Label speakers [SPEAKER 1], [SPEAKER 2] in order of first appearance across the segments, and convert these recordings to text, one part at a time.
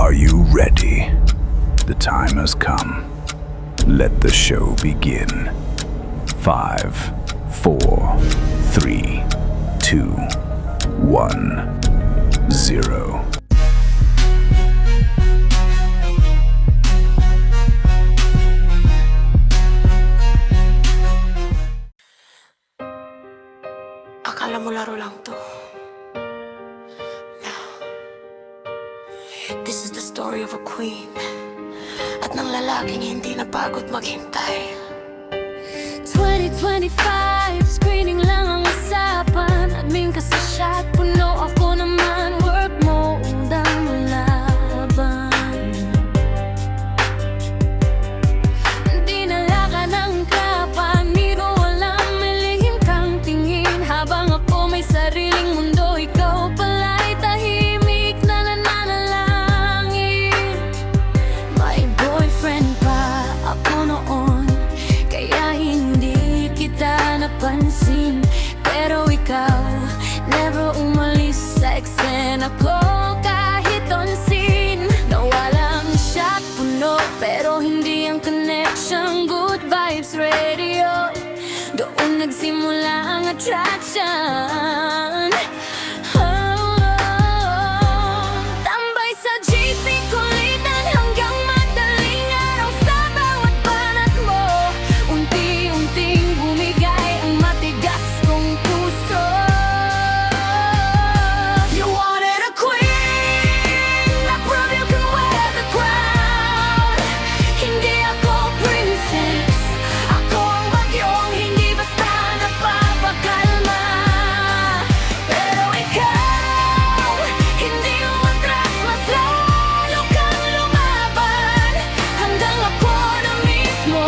[SPEAKER 1] Are you ready? The time has come. Let the show begin. 5, 4, 3, 2, 1, 0.
[SPEAKER 2] Akala mo laro lang to. This is the story of a queen at ng lalaking hindi napagod maghintay.
[SPEAKER 3] 2025, screening lang ang usapan. Admin ka sa shot, puno ako naman. Work mode ang laban. Dinala ka ng kapan, di mo alam, may lihim kang tingin. Habang ako may sariling mundo, ikaw pala'y tahimik na nananalangin. May boyfriend pa ako noon, kaya hindi kita napansin. Pero ikaw, never umalis sa eksena ko kahit on scene. Nawala ang shot, puno, pero hindi ang connection. Good vibes radio, doon nagsimula ang attraction. Tambay sa GC, kulitan hanggang madaling araw. Sa bawat banat mo, unti-unting bumigay ang matigas kong puso. You wanted a queen, I prove you can wear the crown. Hindi ako princess, ako ang bagyong hindi basta napapakalma. Pero ikaw, hindi umatras, mas lalo kang lumaban. Hanggang ako na mismo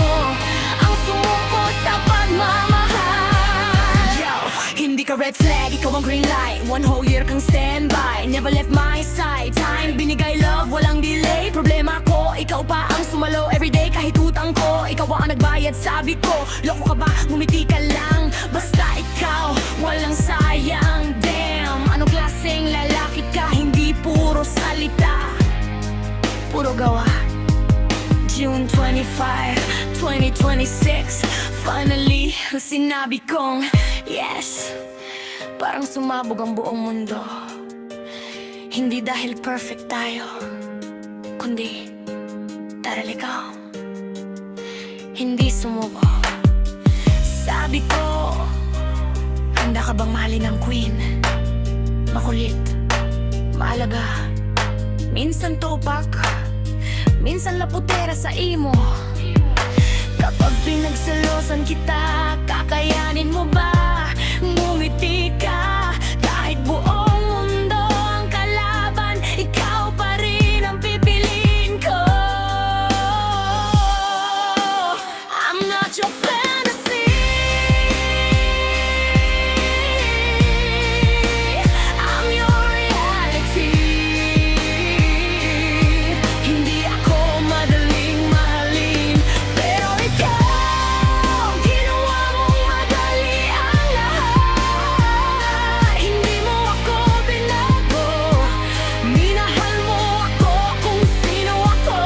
[SPEAKER 3] ang sumuko sa pagmamahal.
[SPEAKER 2] Yo, hindi ka red flag, ikaw ang green light. One whole year kang standby, never left my side. Time, binigay love, walang delay. Problema ko, ikaw pa ang sumalo everyday. Kahit utang ko, ikaw ang nagbayad, sabi ko. Loko ka ba? Ngumiti ka lang. Basta ikaw, walang sayang. Damn, anong klaseng lalaki ka? Hindi puro salita, puro gawa. June 25, 2026, finally, sinabi kong yes. Parang sumabog ang buong mundo. Hindi dahil perfect tayo, kundi dahil ikaw hindi sumuko. Sabi ko, handa ka bang mahalin ng queen? Makulit, maalaga, minsan topak, minsan laputera sa imo. Kapag pinagsalosan kita, kakayanin mo ba? Ngumiti ka, kahit buong mundo ang kalaban, ikaw pa rin ang pipiliin ko. I'm not your fantasy, I'm your reality. Hindi ako madaling mahalin, pero ikaw, ginawa mong madali ang lahat. Hindi mo ako binago, minahal mo ako kung sino ako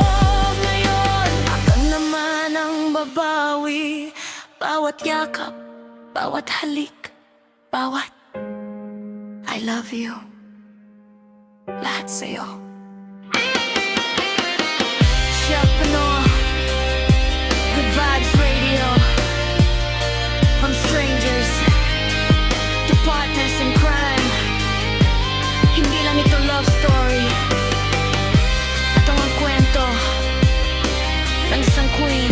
[SPEAKER 2] ngayon. Ako naman ang babawi, bawat yakap, bawat halik, bawat I love you, lahat sa'yo. Chef Pano, Good Vibes Radio. From strangers to partners in crime, hindi lang ito love story. Ito ang kwento ng isang queen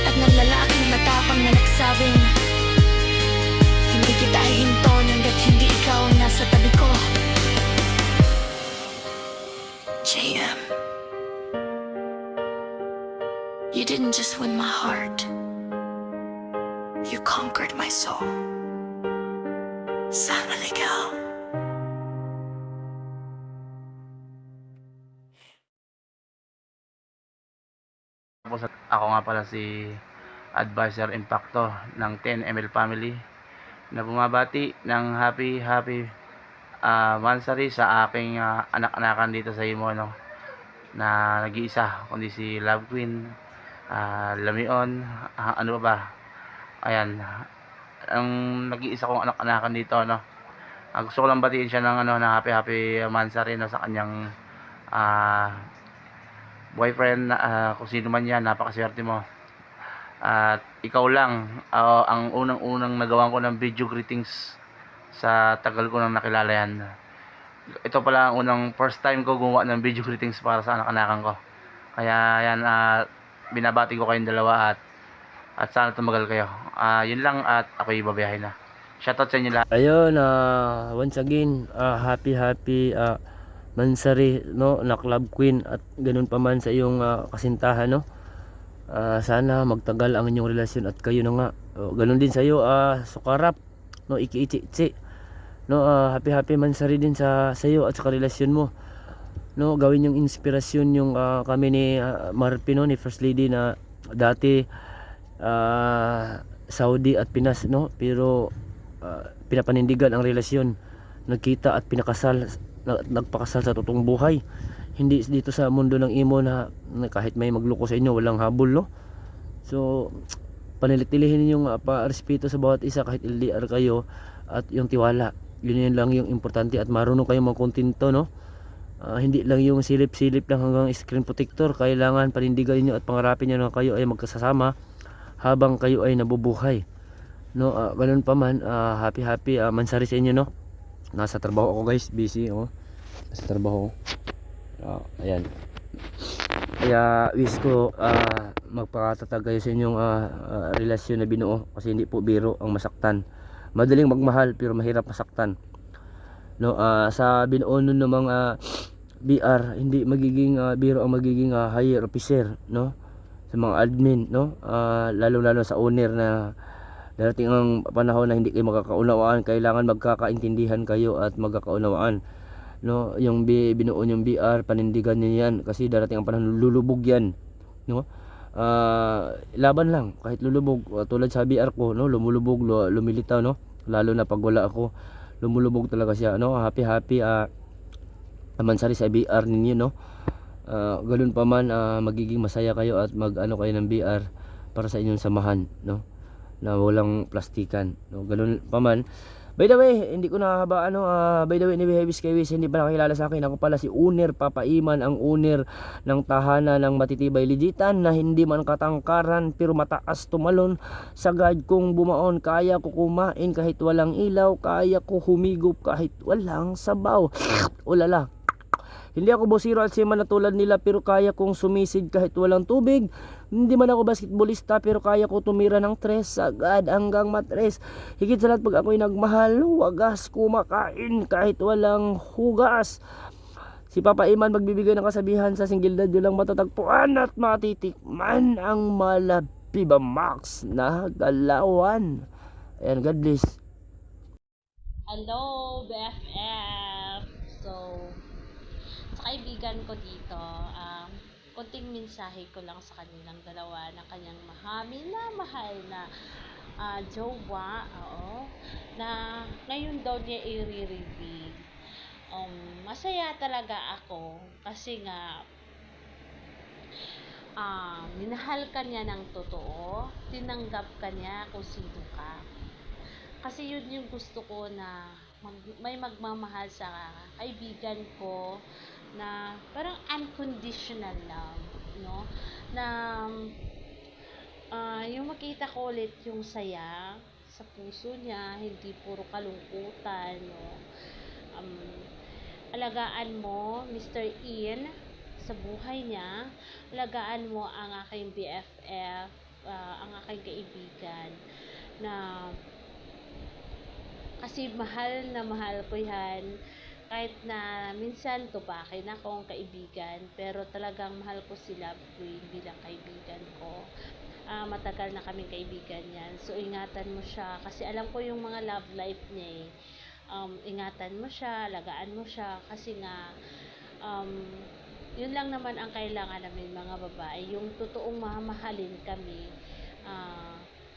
[SPEAKER 2] at ng lalaking matapang na nagsabing, hindi kita hihinton hanggat hindi ikaw ang nasa tabi ko. JM, you didn't just win my heart, you conquered my soul. Sana ligaw.
[SPEAKER 4] Tapos ako nga pala si Advisor Impacto ng 10ML Family na bumabati ng happy Mansari sa aking anak-anakan dito sa Imo, no? na nag-iisa, kundi si Love Queen, Lamion, ano pa ba? Ayan, ang nag-iisa kong anak-anakan dito, no. Gusto ko lang batiin siya ng ano, na happy Mansari, no, sa kanyang boyfriend, kung sino man yan, napakaswerte mo. At ikaw lang ang unang-unang nagawan ko ng video greetings sa tagal ko nang nakilala yan. Ito pala ang unang first time ko gumawa ng video greetings para sa anak-anakan ko. Kaya yan, binabati ko kayong dalawa at sana tumagal kayo. Yun lang at ako'y babiyahe na. Shoutout sa inyo lahat.
[SPEAKER 5] Ayun, once again, happy Mansari, no, na Club Queen, at ganun pa man sa iyong kasintahan, no. Sana magtagal ang inyong relasyon at kayo na nga. Ganun din sa iyo, Sukarap, no, Iki-Ichi-Ichi, no, happy Mansari din sa iyo at sa relasyon mo. No, gawin yung inspirasyon yung kami ni Marpi, no, ni First Lady, na dati Saudi at Pinas, no, pero pinapanindigan ang relasyon, nagkita at pinakasal, nagpakasal sa totoong buhay, hindi dito sa mundo ng imo na kahit may magloko sa inyo walang habol, no. So panilitilihin yung pa-respeto sa bawat isa kahit LDR kayo, at yung tiwala, yun lang yung importante, at marunong kayong magkontento, no. Hindi lang yung silip-silip lang hanggang screen protector, kailangan panindigan niyo at pangarapin niyo na kayo ay magkasama habang kayo ay nabubuhay, no. Ganun pa man, happy Mansari sa inyo, no. Nasa trabaho ako, guys, busy ako, nasa trabaho. Ayan, kaya wish ko magpakatatag kayo sa inyong relasyon na binuo, kasi hindi po biro ang masaktan. Madaling magmahal pero mahirap masaktan, no. Sa binuo nun ng mga BR, hindi magiging biro ang magiging higher officer, no, sa mga admin, no. Lalo sa owner, na darating ang panahon na hindi kayo magkakaunawaan, kailangan magkakaintindihan kayo at magkakaunawaan, no. Yung binuo yung BR, panindigan niyo yan, kasi darating ang panahon lulubog yan, no. Laban lang kahit lulubog, tulad sa BR ko, no, lumulubog, lumilitaw, no, lalo na pag wala ako, lumulubog talaga siya, no. Happy Mansari sa BR ninyo, no. Ganun pa man, magiging masaya kayo at mag-ano kayo ng BR para sa inyong samahan, no, na walang plastikan, no. Ganun pa man. By the way, hindi ko nahahabaan, by the way, ni Behebis kay Wiz, hindi pa nakilala sa akin, ako pala si Owner Papa Iman, ang owner ng tahanan ng Matitibay Ligitan, na hindi man katangkaran pero mataas tumalon. Sagad kong bumaon, kaya ko kumain kahit walang ilaw, kaya ko humigop kahit walang sabaw. Ulala, hindi ako bosiro at sima na tulad nila, pero kaya kong sumisid kahit walang tubig. Hindi man ako basketballista, pero kaya ko tumira ng tres, sagad hanggang matres. Higit sa lahat, pag ako'y nagmahal, wagas kumakain kahit walang hugas. Si Papa Iman magbibigay ng kasabihan, sa single dad lang matatagpuan at matitikman ang Malapiba Max na galawan. Ayan, God bless.
[SPEAKER 6] Hello, BFF! So, sa kaibigan ko dito, konting mensahe ko lang sa kanilang dalawa, ng kanyang mahal na jowa, na ngayon daw niya i-reveal. Masaya talaga ako kasi nga minahal ka niya ng totoo, tinanggap ka niya kung sino ka. Kasi yun yung gusto ko, na may magmamahal sa kaibigan ko, na parang unconditional love, no, na yung makita ko ulit yung saya sa puso niya, hindi puro kalungkutan, no. Alagaan mo Mr. Ian sa buhay niya, alagaan mo ang aking BFF, ang aking kaibigan, na kasi mahal na mahal ko yan. Kahit na minsan tupakin akong kaibigan, pero talagang mahal ko si Love Queen bilang kaibigan ko. Matagal na kaming kaibigan yan. So ingatan mo siya, kasi alam ko yung mga love life niya, ingatan mo siya, alagaan mo siya, kasi nga yun lang naman ang kailangan namin mga babae, yung totoong mamahalin kami,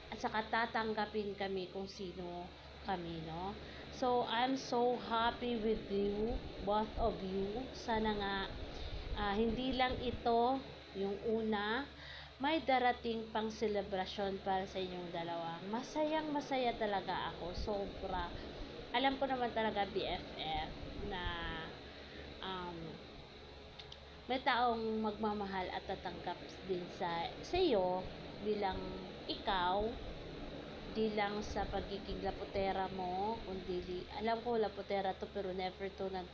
[SPEAKER 6] at saka tatanggapin kami kung sino kami, no. So I'm so happy with you, both of you. Sana nga hindi lang ito yung una, may darating pang selebrasyon para sa inyong dalawa. Masayang masaya talaga ako, sobra. Alam ko naman talaga BFF na um, may taong magmamahal at tatanggap din sa iyo bilang ikaw, di lang sa pagiging laputera mo, kundi alam ko laputera to pero never to nag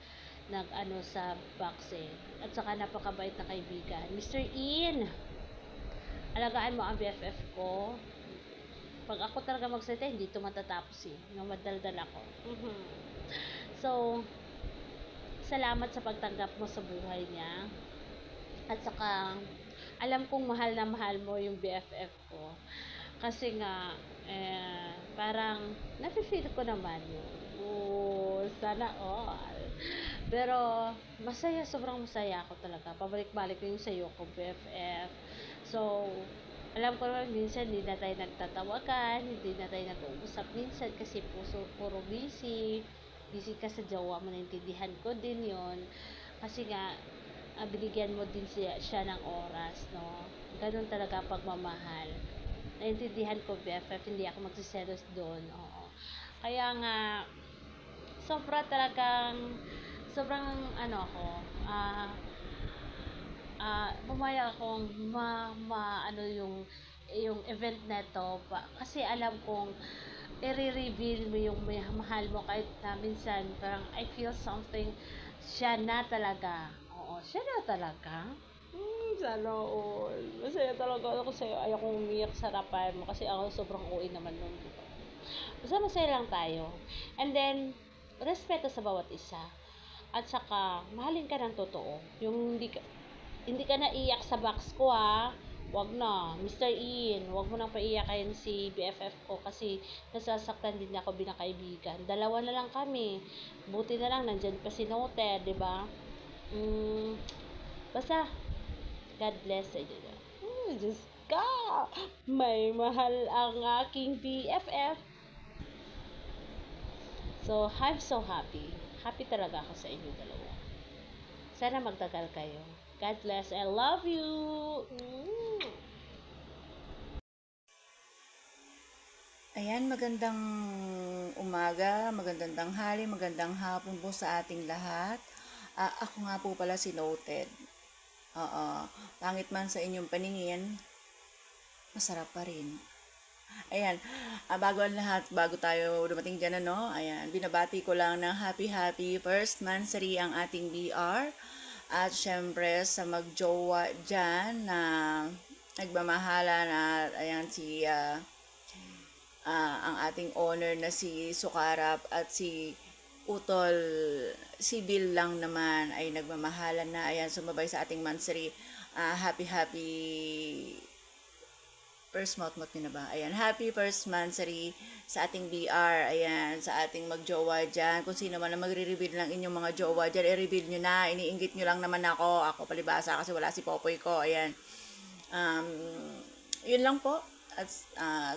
[SPEAKER 6] ano sa box eh. At saka napakabait na kaibigan. Mr. Ian, alagaan mo ang BFF ko. Pag ako talaga magsalita, hindi ito matatapos eh. Nung madaldal ako. So, salamat sa pagtanggap mo sa buhay niya. At saka, alam kong mahal na mahal mo yung BFF ko. Kasi nga, parang, nafe-feel ko naman yun. Oh, sana all. Pero, masaya, sobrang masaya ako talaga. Pabalik-balik ko yung sa'yo ko, BFF. So, alam ko naman minsan hindi na tayo nagtatawagan, hindi na tayo nag-uusap minsan kasi puro busy ka sa jowa mo, naintindihan ko din yon kasi nga binigyan mo din siya ng oras, no? Ganun talaga pagmamahal. Naintindihan ko, BFF, hindi ako magsiselos doon. Oo. Kaya nga sobrang ano ako, pumayag akong ano yung event na to kasi alam kong i-reveal mo yung mahal mo kahit na minsan parang I feel something, siya na talaga. Oo, siya na talaga. Sana all. Masaya talaga ako sa'yo. Ayokong umiyak sa harapan mo kasi ako sobrang uwi naman nun. Basta masaya lang tayo. And then, respeto sa bawat isa. At saka, mahalin ka ng totoo. Yung hindi ka naiyak sa box ko ha. Wag na. Mr. Ian, wag mo nang paiyakin si BFF ko kasi nasasaktan din ako bilang kaibigan. Dalawa na lang kami. Buti na lang nandyan pa si Noted, di ba? Basta, God bless sa inyo. Diyos ka! May mahal ang aking BFF. So, I'm so happy. Happy talaga ako sa inyo dalawa. Sana magtagal kayo. God bless. I love you.
[SPEAKER 7] Ayan, magandang umaga, magandang tanghali, magandang hapon po sa ating lahat. Ako nga po pala si Noted. Pangit man sa inyong paningin, masarap pa rin. Ayan, bago ang lahat, bago tayo dumating dyan, ayan, binabati ko lang ng happy first monthsary ang ating BR. At syempre sa magjowa dyan na nagmamahalan at ayan si ang ating owner na si Sukarap at si Utol, si Bill lang naman ay nagmamahalan na. Ayan, sumabay sa ating monthsary. Happy first month nyo na ba? Ayan, happy first monthsary sa ating BR. Ayan, sa ating magjowa dyan. Kung sino man na magre-reveal ng inyong mga jowa dyan, i-reveal nyo na. Iniinggit nyo lang naman ako. Ako palibasa kasi wala si Popoy ko. Ayan. Yun lang po. At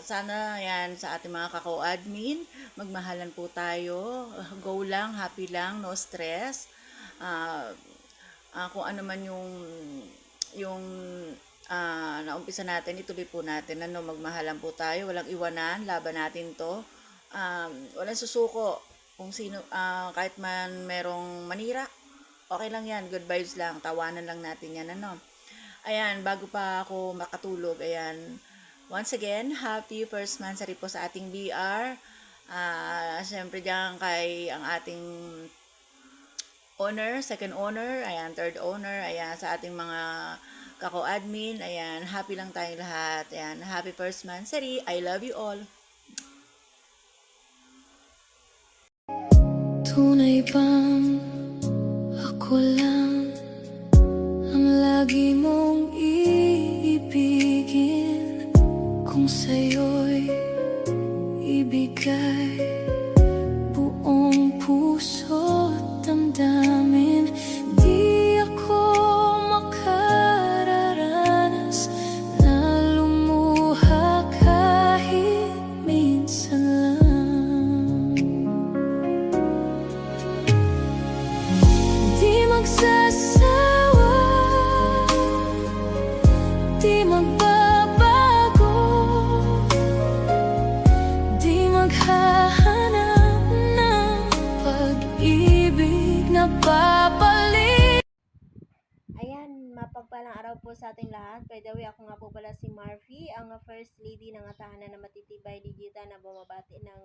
[SPEAKER 7] sana yan sa ating mga kako-admin, magmahalan po tayo. Go lang, happy lang, no stress. Kung ano man yung naumpisa natin, ituloy po natin, magmahalan po tayo, walang iwanan, laban natin to, walang susuko, kung sino, kahit man merong manira, okay lang yan, good vibes lang, tawanan lang natin yan, ayan, bago pa ako makatulog, ayan, once again, happy first monthsary po sa ating BR, syempre dyan kay ang ating owner, second owner, ayan, third owner, ayan, sa ating mga kako-admin, ayan, happy lang tayong lahat, ayan, happy first monthsary, I love you all.
[SPEAKER 3] Tunay bang ako lang ang lagi mong iibigin kung sa'yo'y ibigay buong puso at damdamin? Di ako makararanas na lumuha kahit minsan lang. Di magsasawa
[SPEAKER 8] Mapagpalang araw po sa ating lahat. By the way, ako nga po pala si Marfy, ang First Lady ng tahanan na matitibay digita na bumabati ng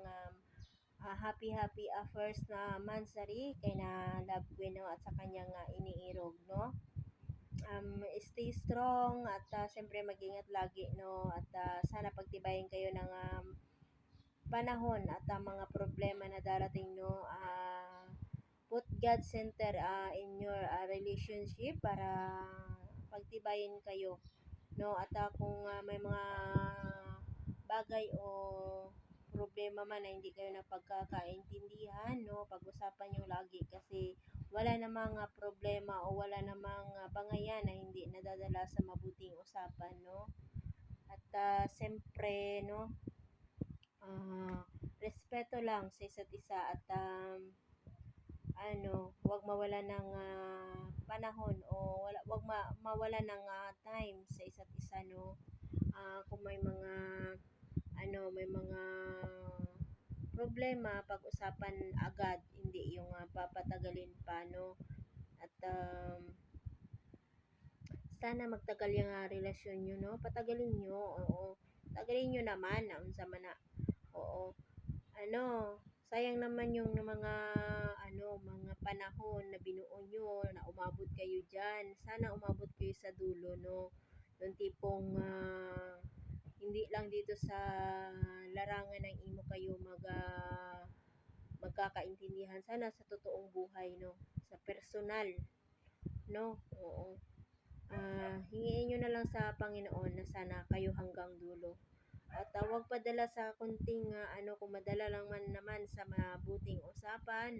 [SPEAKER 8] happy first na Mansari kay na Love Queen, no, at sa kanyang iniirog, no. Stay strong at siyempre mag-ingat lagi, no, at sana pagtibayin kayo ng panahon at mga problema na darating, no. Put God center in your relationship para pagtibayin kayo, no, at kung may mga bagay o problema man na hindi kayo napagkakaintindihan, no, pag-usapan nyo lagi kasi wala namang problema o wala namang bangayan na hindi nadadala sa mabuting usapan, no. At siyempre, no, respeto lang sa isa't isa at wag mawala ng panahon o mawala ng time sa isa't isa, no. Kung may mga problema, pag-usapan agad, hindi yung papatagalin pa, no. At sana magtagal yung relasyon nyo, no. Patagalin nyo, oo. Tagalin nyo naman, unsa man na. Oo. Sayang naman yung mga mga panahon na binuo nyo, na umabot kayo dyan. Sana umabot kayo sa dulo, no. Yung tipong hindi lang dito sa larangan ng imo kayo magkakaintindihan. Sana sa totoong buhay, no. Sa personal, no. Oo. Hingiin nyo na lang sa Panginoon na sana kayo hanggang dulo. At huwag padala sa kunting kung madala lang man naman sa mabuting usapan,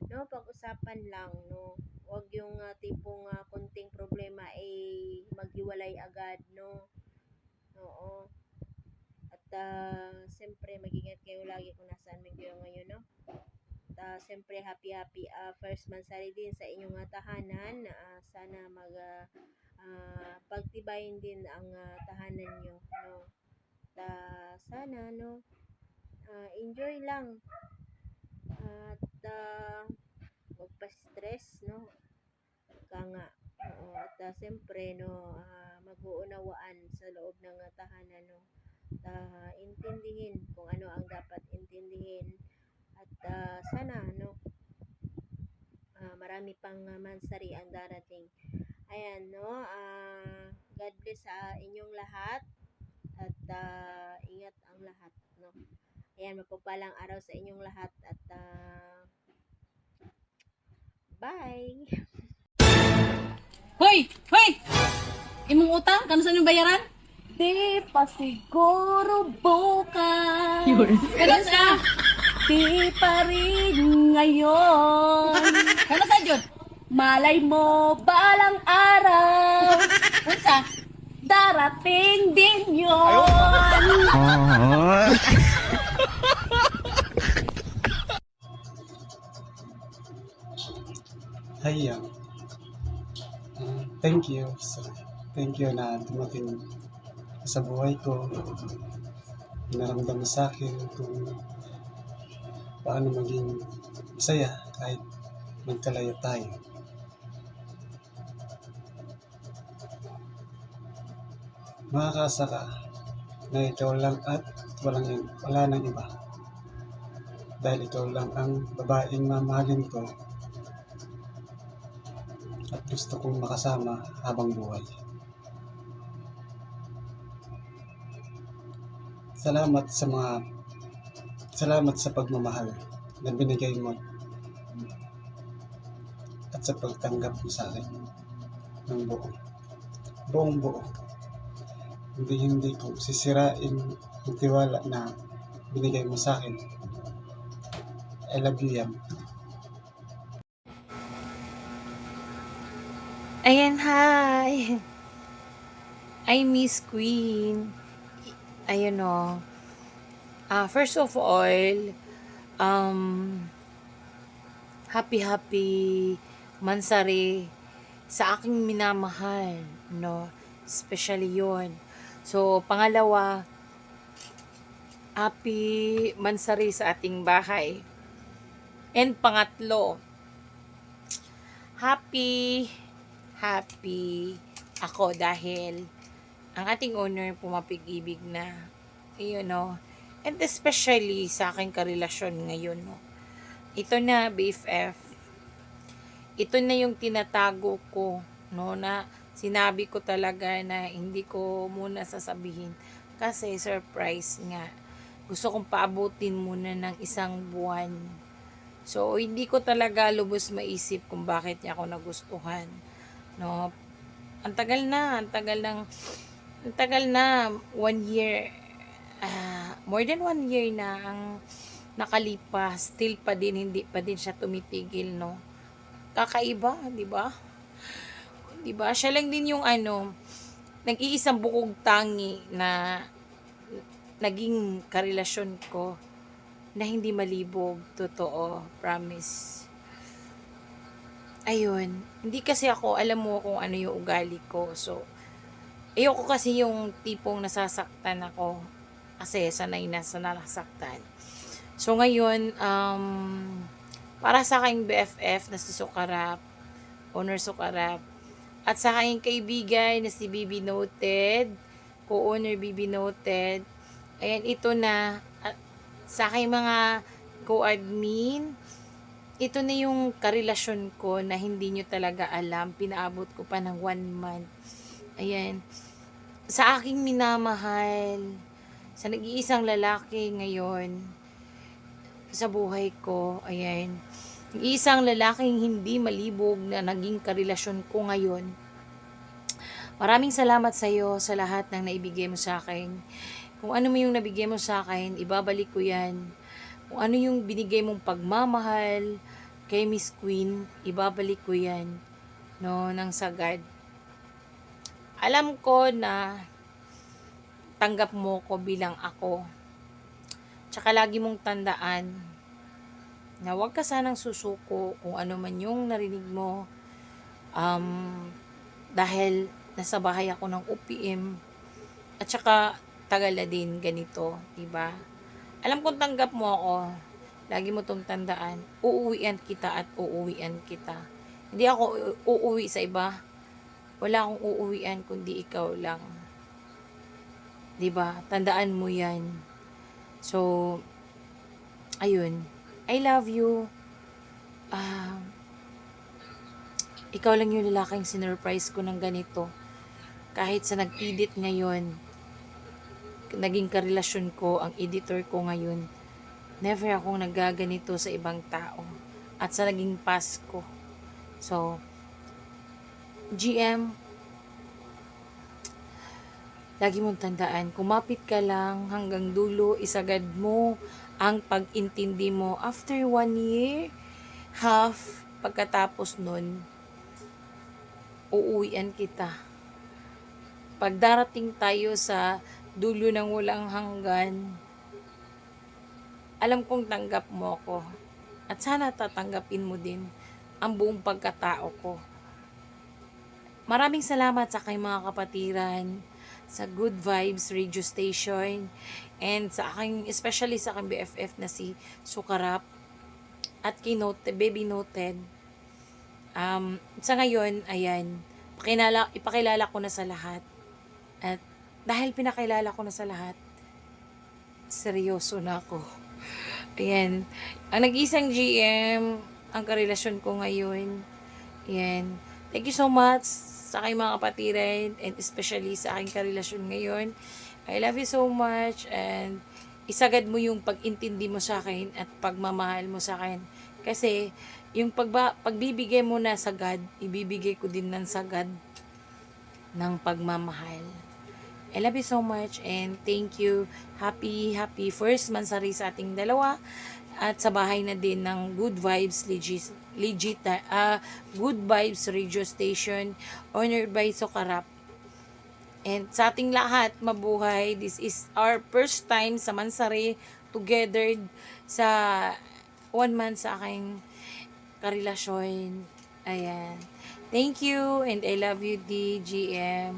[SPEAKER 8] no, pag-usapan lang, no. Huwag yung tipong kunting problema maghiwalay agad, no. Oo. At siyempre mag-ingat kayo lagi kung nasaan man kayo ngayon, no. At siyempre happy first Mansari din sa inyong tahanan. Sana pagtibayin din ang tahanan nyo, no. Sana, no, enjoy lang at huwag pa stress, no, nga. Oo, at siyempre, no, mag-uunawaan sa loob ng tahanan, no, intindihin kung ano ang dapat intindihin at sana, no, marami pang Mansari ang darating. Ayan, no, God bless sa inyong lahat at ingat ang lahat, no. Ayan, mapagpalang araw sa inyong lahat at bye!
[SPEAKER 9] Hoy! Hoy! Imong utang, kano sa inyong bayaran?
[SPEAKER 8] Di pa siguro bukas,
[SPEAKER 9] Kano sa?
[SPEAKER 8] di pa rin ngayon.
[SPEAKER 9] Kano sa jud?
[SPEAKER 8] Malay mo balang araw,
[SPEAKER 9] Unsa?
[SPEAKER 8] darating din yun.
[SPEAKER 10] Hiya. Thank you. Thank you na dumating sa buhay ko. Naramdam mo sa akin kung paano maging masaya kahit magkalayo tayo. Makakaasa ka na ikaw lang at wala nang iba. Dahil ikaw lang ang babaeng mamahalin ko at gusto kong makasama habang buhay. Salamat sa pagmamahal na binigay mo at sa pagtanggap mo sa akin ng buong buo. Hindi ko sisirain ang tiwala na binigay mo sa akin. I love you, Yam.
[SPEAKER 11] Ayan, hi! I miss Queen. Ayun o. First of all, happy Mansari sa aking minamahal, no? Especially yon. So, pangalawa, happy Mansari sa ating bahay. And pangatlo, happy ako dahil ang ating owner pumapig-ibig na, and especially sa aking karelasyon ngayon, no. Ito na, BFF, ito na yung tinatago ko, no, na sinabi ko talaga na hindi ko muna sasabihin kasi surprise nga. Gusto kong paabutin muna ng 1 buwan. So, hindi ko talaga lubos maisip kung bakit niya ako nagustuhan, no. Ang tagal na, 1 year, more than 1 year na ang nakalipas, still pa din, hindi pa din siya tumitigil, no. Kakaiba, di ba? Di ba? Siya lang din yung nag-iisang bukog tangi na naging karelasyon ko na hindi malibog, totoo, promise. Ayun, hindi kasi ako, alam mo kung ano yung ugali ko, so, ayoko kasi yung tipong nasasaktan ako, kasi sanay na sa nasaktan. So, ngayon, para sa aking BFF na si Sukarap, owner Sukarap, at sa aking kaibigan na si BB Noted, co-owner BB Noted, ayan, ito na, at sa aking mga co-admin, ito na yung karelasyon ko na hindi nyo talaga alam, pinaabot ko pa ng 1 month. Ayan, sa aking minamahal, sa nag-iisang lalaki ngayon, sa buhay ko, ayan, isang lalaking hindi malibog na naging karelasyon ko ngayon. Maraming salamat sa iyo sa lahat ng naibigay mo sa akin. Kung ano mo yung nabigay mo sa akin, ibabalik ko yan. Kung ano yung binigay mong pagmamahal kay Miss Queen, ibabalik ko yan, no, ng sagad. Alam ko na tanggap mo ko bilang ako. Tsaka lagi mong tandaan na huwag ka sanang susuko kung ano man yung narinig mo, dahil nasa bahay ako ng OPM at saka tagal na din ganito, diba? Alam kong tanggap mo ako, lagi mo tong tandaan, uuwian kita at uuwian kita. Hindi ako uuwi sa iba, wala akong uuwian kundi ikaw lang, diba? Tandaan mo yan. So, ayun, I love you. Ikaw lang yung lalaking sinurprise ko ng ganito. Kahit sa nag-edit ngayon, naging karelasyon ko, ang editor ko ngayon, never akong nagaganito sa ibang tao. At sa naging Pasko. So, GM, lagi mong tandaan, kumapit ka lang hanggang dulo, isagad mo ang pag-intindi mo. After 1 year, half, pagkatapos nun, uuwian kita. Pag darating tayo sa dulo ng walang hanggan, alam kong tanggap mo ako. At sana tatanggapin mo din ang buong pagkatao ko. Maraming salamat sa aking mga kapatiran, sa Good Vibes Radio Station, and sa aking, especially sa aking BFF na si Sukarap, at kay Baby Noted. Sa ngayon, ayan, ipakilala ko na sa lahat. At dahil pinakilala ko na sa lahat, seryoso na ako. Ayan, ang nag-isang GM, ang karelasyon ko ngayon. Ayan, thank you so much sa aking mga kapatiran, and especially sa aking karelasyon ngayon. I love you so much, and isagad mo yung pag-intindi mo sa akin at pagmamahal mo sa akin. Kasi, yung pagbibigay mo na sagad, ibibigay ko din ng sagad ng pagmamahal. I love you so much, and thank you. Happy first mansari sa ating dalawa, at sa bahay na din ng Good Vibes Good Vibes Radio Station, honored by Sukarap. And sa ating lahat, mabuhay. This is our first time sa Mansari, together sa 1 month sa aking karelasyon. Ayan. Thank you, and I love you, DGM.